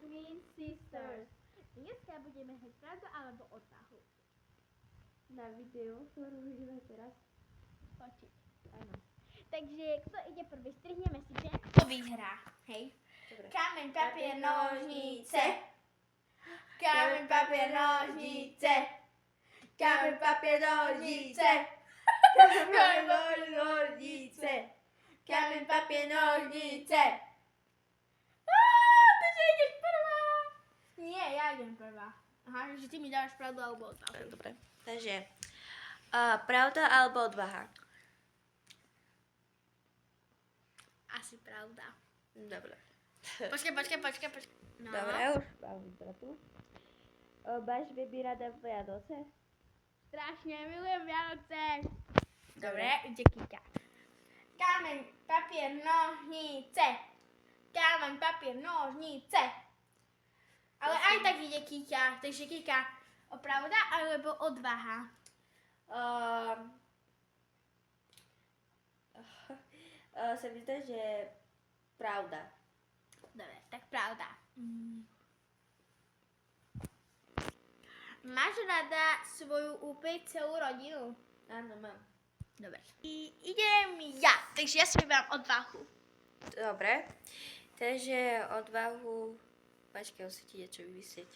Twin Sisters. Dneska budeme hrať pravdu alebo odvahu. Na videu, ktorú vidíme teraz. Točiť. Áno. Takže kto ide prvý, strihneme si, že kto vyhrá. Hej. Dobre. Kameň, papier, nožnice. Kameň, papier, nožnice. Kameň, papier, nožnice. Kameň, papier, nožnice. Kameň, papier, nožnice. Takže ideš prvá. Nie, ja idem prvá. Aha, že ty mi dáš pravdu alebo odvahu. Dobre. Takže, pravda alebo odvaha? Asi pravda. Dobre. Počkaj. No. Dobre, už mám vybratu. Máš baby rada Vianoce? Strašne milujem Vianoce. Dobre. Ide Kika. Kameň, papier, nožnice. Kameň, papier, nožnice. Ale aj tak ide Kika. Takže Kika, pravda alebo odvaha? Sa mi zdá, že pravda. Dobre, tak pravda. Máš rada svoju úplne celú rodinu? Áno, mám. Dobre. Idem ja, takže ja si vyberám odvahu. Dobre. Takže odvahu... Počkaj, musím ti niečo vymyslieť.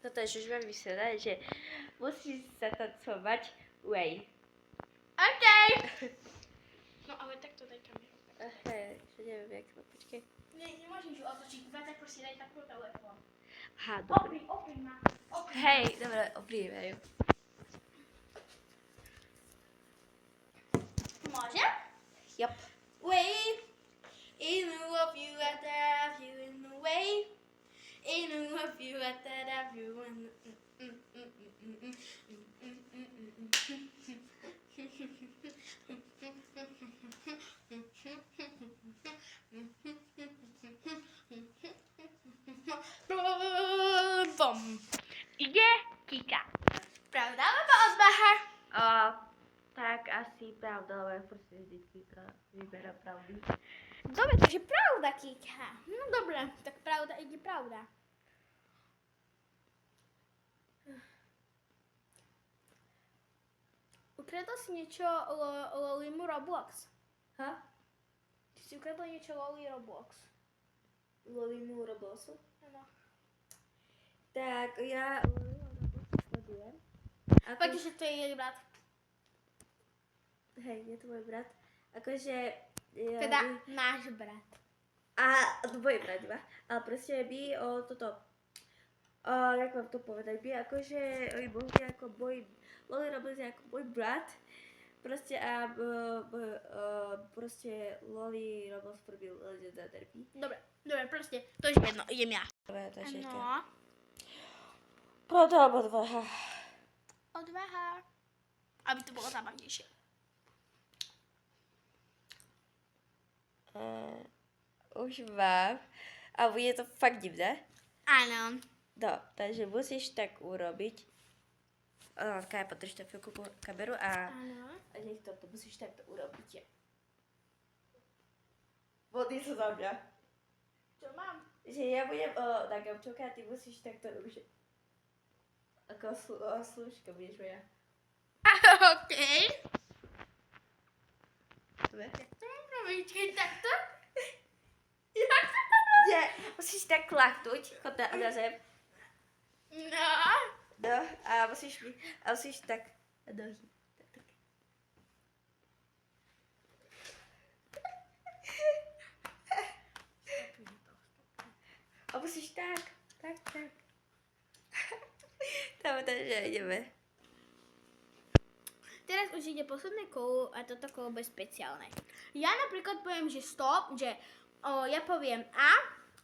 Toto je, už mám vysvetať, že musíš sa tancovať way. OK. No ale tak to daj kameru. Hej, že neviem, jak to, počkej. Nemôžem ju otočiť, tak proste daj takú telefón. Aha, dobre. Opri ma. Hej, dobre, opríme ju. Môžem? Jop. Way, in the love you at the have you in the way. In the love you at the have you in Bom. Ide Kika. Pravda alebo odvaha? Tak asi pravda, ale ja proste vždycky vyberám pravdu. Dobre, takže pravda, Kika. No dobre, tak pravda ide pravda. Ukradol si niečo Lolimu Roblox? Ha? Ty si ukradol niečo Loli Roblox? Lolimu Robloxu? Áno. Tak ja sledujem. Protože to je jej brat. Hej, je to môj brat. Akože... Ja Teda náš brat. A tvoj brat iba. Ale proste by toto... jak mám to povedať, by akože oni boli ako môj... Loli Roblox je ako môj brat. Proste a proste Loli Roblox robil Legenda Derby. Dobre, proste, to je jedno, idem ja. Dobre, takže No. Pravda alebo odvaha? Odvaha. Aby to bolo zábavnejšie. Už mám. A bude to fakt divné. Áno. No, takže musíš tak urobiť. Kaj, podrž to chvíľku kameru a nech to musíš takto urobiť. Vody sa za mňa. Čo mám? Že ja budem na gaučoka a ty musíš takto už... Ako slúžka budeš moja. Okej. Dobre? Jak to mám robiť? Keď takto? Nie, musíš tak klaknúť, chod na zem. No. No, a musíš tak nohy. Tak. A musíš tak. Dobre, takže ideme. Teraz už ide posledné kolo a toto kolo bude špeciálne. Ja napríklad poviem, že stop, že ja poviem a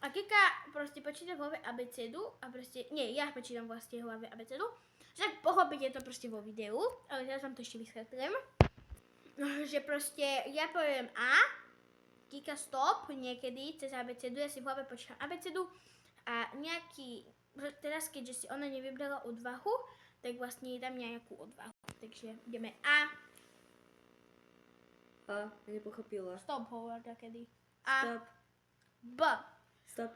Kika proste počíta v hlave abecedu a proste, nie, ja počítam vlastne v hlave abecedu, že tak pochopíte to proste vo videu, ale teraz vám to ešte vysvetlím, že proste ja poviem Kika stop niekedy cez abecedu, ja si v hlave počítam abecedu a nejaký, teraz keďže si ona nevybrala odvahu, tak vlastne dám nejakú odvahu. Takže ideme Nepochopila. Stop hovor takedy. Stop. B. Stop.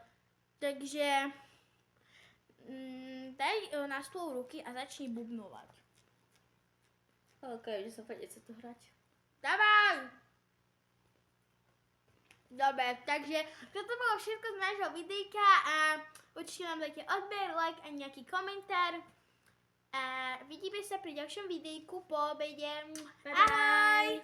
Takže daj na stôl ruky a začni bubnovať. OK, že som fakt nechce to hrať. Dávaj! Dobre, takže toto bolo všetko z nášho videjka a určite nám dajte odber, like a nejaký komentár. A vidíme sa pri ďalšom videjku po obede. Bye bye! Ahoj!